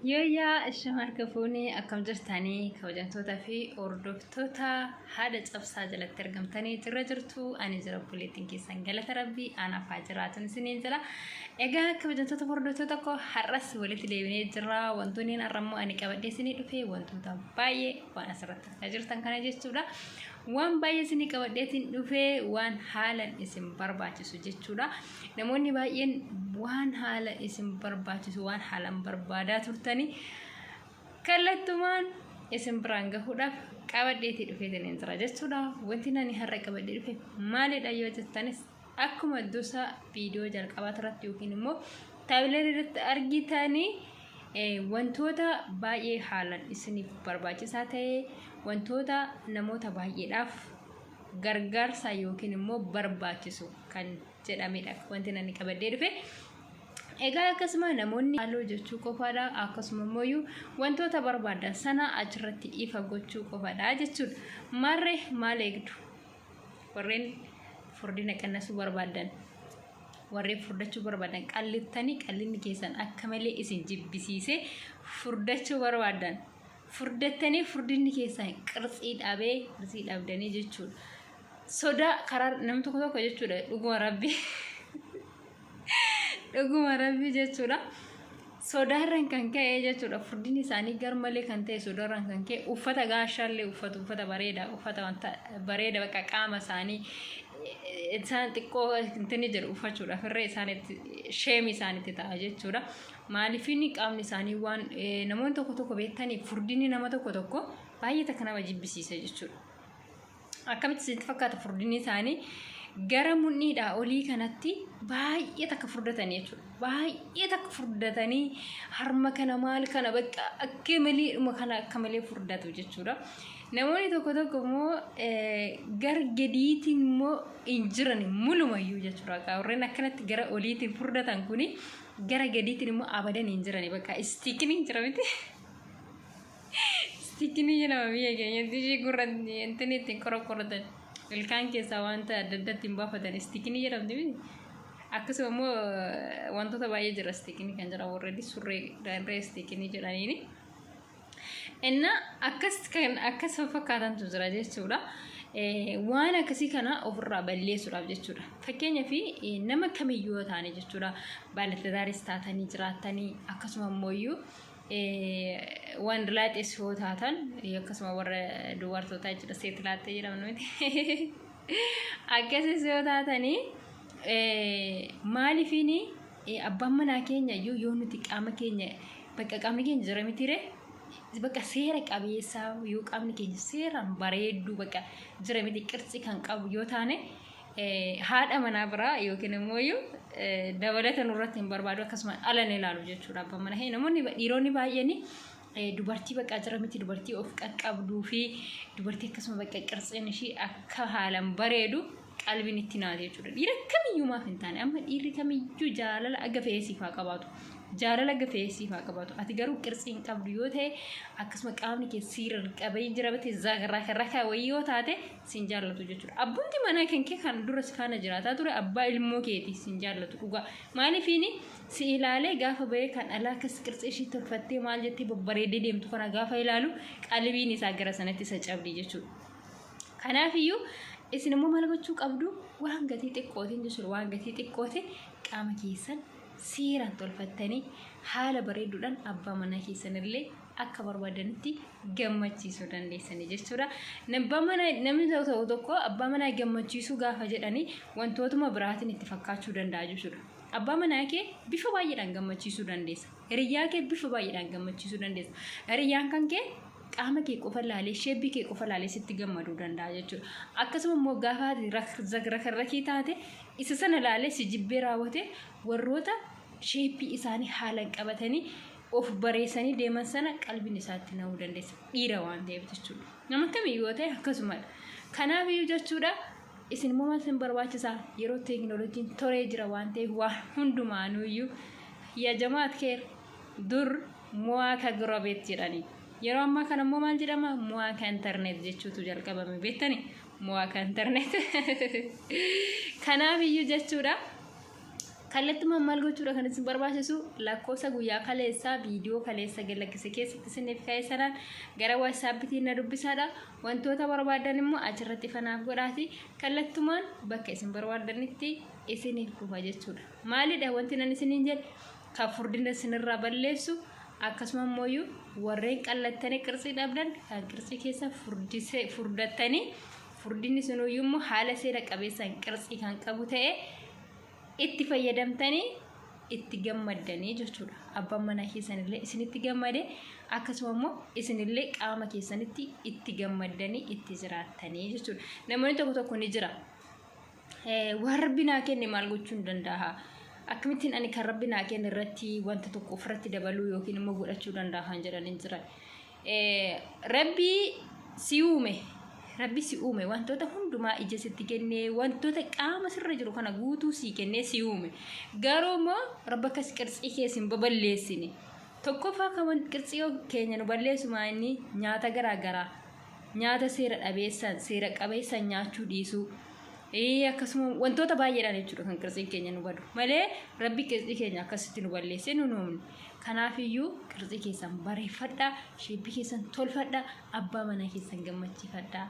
Yooyaa shamarka fuunii akkam jirtanii kabajamtoota fi hordoftoota haadha cabsaa jalatti argamtanii jirtu ani jira buleettiin keessan galata rabbii anaaf haa jiraatun isiniin jira. Egaa kabajamtoota hordoftoota koo har'as walitti deebinee jirra. Wantoonni har'ammoo ani qabadhee isinii dhufe wantoota baay'ee waan asirratti argaa jirtan kana jechuudha. Waan baay'ee isinii qabadheetiin dhufe waan haalan isin barbaachisu jechuudha. Namoonni baay'een waan haala isin barbaachisu waan haalan barbaadaa turtanii kallattumaan isin biraan gahuudhaaf qabadheetii dhufeetiin jira jechuudha. Wanti ani har'a qabadhee dhufe maalidha yoo jettanis akkuma dursa viidiyoo jalqabaa irratti yookiin immoo taabileerii irratti argitanii wantoota baay'ee haalan isiniif barbaachisaa ta'e wantoota namoota baay'eedhaaf gargaarsa yookiin immoo barbaachisu kan jedhamedha wanti ani qabadhee dhufe. Egaa akkasuma namoonni haaloo jechuu qofaadha akkasuma immoo wantoota barbaadan sana achirratti ifa gochuu qofaadha jechuudha. Marree maal eegdu warreen furdina qannasuu barbaadan warreen furdachuu barbaadan qallittanii qallinni keessan akka malee isin jibbisiise furdachuu barbaadan furdattanii furdinni keessan qirtsii dhabdanii jechuudha. Sodaa karaa nam tokko jechuudha dhuguma rabbii jechuudha. Sodaarran kan ka'e jechuudha furdinni isaanii garmalee kan ta'e sodaarran kan ka'e uffata gaashaallee uffata bareeda uffata wanta bareeda bakka qaama isaanii isaan xiqqoo intini jedhu uffachuudhaaf irree isaaniitti sheemii isaaniitti ta'a jechuudha. Maaliifini qaamni isaanii waan namoonni tokko beektanii furdinni nama tokko baay'ee takka nama jibbisiisa jechuudha. Akkamitti sitti fakkaata furdinni isaanii gara mudhiidhaa olii kanatti baay'ee takka furdatanii jechuudha. Baay'ee takka furdatanii harma kana maal kana bakka akka malee kana akka malee furdatu jechuudha. Namoonni tokko immoo gara gadiitiin immoo hin jiran mulumayyuu jechuudha. Warreen akkanatti gara oliitiin furdatan kuni gara gadiitiin immoo abadan hin jiran bakka istiikiin hin jira miti. Istiikiin jedhama biyya keenyatti gurratti intini ittiin korokkoratan ilkaan keessaa wanta adda addaatti hin baafatan istiikiin jedhamti miti. Akkasuma immoo wantoota baay'ee jira istiikiin kan jira warreen surree daandii istiikiin jedhaniini. Inna akkas fakkaatantu jira jechuudha. Waan akkasii kana ofirraa balleessuudhaaf jechuudha. Fakkeenyaaf nama kamiyyuu taane jechuudha. Baalattadaaris taatanii jiraatanii akkasuma immoo waan dilaaxees yoo taatan akkasuma warra dubartootaa jechuudha seetilaattee jedhamu miti. Akkasis yoo taatanii maaliifini abbaan manaa keenya yoo nuti qaama keenya bakka qaamni keenya jira mitiree bakka seera qabeessaa yoo qaamni keenya seeraan bareedduu bakka jira miti qirtsi kan qabu yoo taane haadha manaa biraa yookiin immoo dabalata nurratti hin barbaadu akkasuma alan ilaalu jechuudha abbaan manaa. Namoonni dhiironni baay'een dubartii bakka jira miti dubartii of qaqqabduu fi dubartii akkasuma bakka qirtsiin ishii akka haalan bareedu qalbiin itti naate jechuudha. Dhiira kamiyyuu maaf hin taane amma dhiirri kamiyyuu jaalala aga fe'eesiifaa qabaatu. Jaalala aga fe'eesiifaa qabaatu. Ati garuu qirtsii hin qabdu yoo ta'e akkasuma qaamni kee siira qabee jira batee zagarraa wayii yoo taate sin jaallatu jechuudha. Abbumti manaa kee kan dura si faana jiraataa ture abbaa ilmoo keeti sin jaallatu dhugaa. Maaliifini si ilaalee gaafa bahee kan alaa akkas qirtsii ishii tolfattee maal jettee babbareedee deemtu kana gaafa ilaalu qalbiin isaa gara sanatti isa cabdi jechuudha. Kanaafiyyuu isin immoo maal gochuu qabdu waan gatii xiqqootiin jechuudha. Waan gatii xiqqootiin qaama keessan seeraan tolfattanii haala bareeduudhaan abbaa manaa keessanillee akka barbaadanitti gammachiisuu dandeessanii jechuudha. Namni tokko abbaa manaa gammachiisuu gaafa jedhanii wantootuma biraatiin itti fakkaachuu danda'a jechuudha. Abbaa manaa kee bifa baay'eedhaan gammachiisuu dandeessa. Hiriyyaa kee bifa baay'eedhaan gammachiisuu dandeessa. Hiriyyaan kan kee qaama kee qofa laalee sheebbii kee qofa laalee sitti gammaduu danda'a jechuudha. Akkasuma immoo gaafa rakki taate isa sana laalee si jibbee raawwate warroota sheebbii isaanii haalan qabatanii of bareessanii deeman sana qalbiin isaatti na'uu dandeessa. Dhiira waan ta'eef jechuudha. Nama kamiyyuu yoo ta'e akkasumadha. Kanaafiyyuu jechuudha isin immoo maal isin barbaachisaa yeroo teekinooloojiin toree jira waan ta'eef waan hundumaanuyyuu yaa jamaat keer dur muwaaka girabeet jedhanii. Yeroo ammaa kana immoo maal jedhama muwaaka internet jechuutu jalqabame beektanii muwaaka internet. Kanaafiyyuu jechuudha kallattumaan maal gochuudha kan isin barbaachisu lakkoofsa guyyaa kaleessaa viidiyoo kaleessa galakkise keessatti isiniif ka'e sanaan gara WhatsApptiin na dubbisaadha. Wantoota barbaadan immoo achirratti fanaaf godhaati kallattumaan bakka isin barbaadanitti isiniif dhufa jechuudha. Maalidha wanti nan isiniin jedhe kan furdina isinirraa balleessu akkasuma immoo warreen qallattanii qirxii dhabdan kan qirxii keessa furdattanii furdinni sunuyyuu immoo haala seera qabeessaan qirxii kan qabu ta'e itti fayyadamtanii itti gammaddanii jechuudha. Abbaan manaa keessanillee isinitti gammade akkasuma immoo isinillee qaama keessanitti itti gammaddanii itti jiraattanii jechuudha. Namoonni tokko ni jira. Waan Rabbi naa kenne maal gochuu danda'a? Akkamittiin ani kan Rabbi naa kenne irratti wanta tokko ofirratti dabaluu yookiin immoo godhachuu danda'a kan jedhanii jiran. Rabbi si uume wantoota hundumaa ija sitti kennee wantoota qaama sirra jiru kana guutuu si kennee si uume. Garuu immoo Rabbi akkas qirxii keessin baballeessine. Tokkoffaa kan qirxii keenya nu balleessu maanni nyaata garaagaraa nyaata seera dhabeessaan seera qabeessaan nyaachuu dhiisuu. Akkasuma wantoota baay'eedhaan jechuudha kan qirxii keenya nu badu. Malee Rabbi qirxii keenya akkasitti nu balleessee nu uumne. Kanaafiyyuu qirxii keessan bareeffadhaa, sheebii keessan tolfadhaa, abbaa manaa keessan gammachiifadhaa.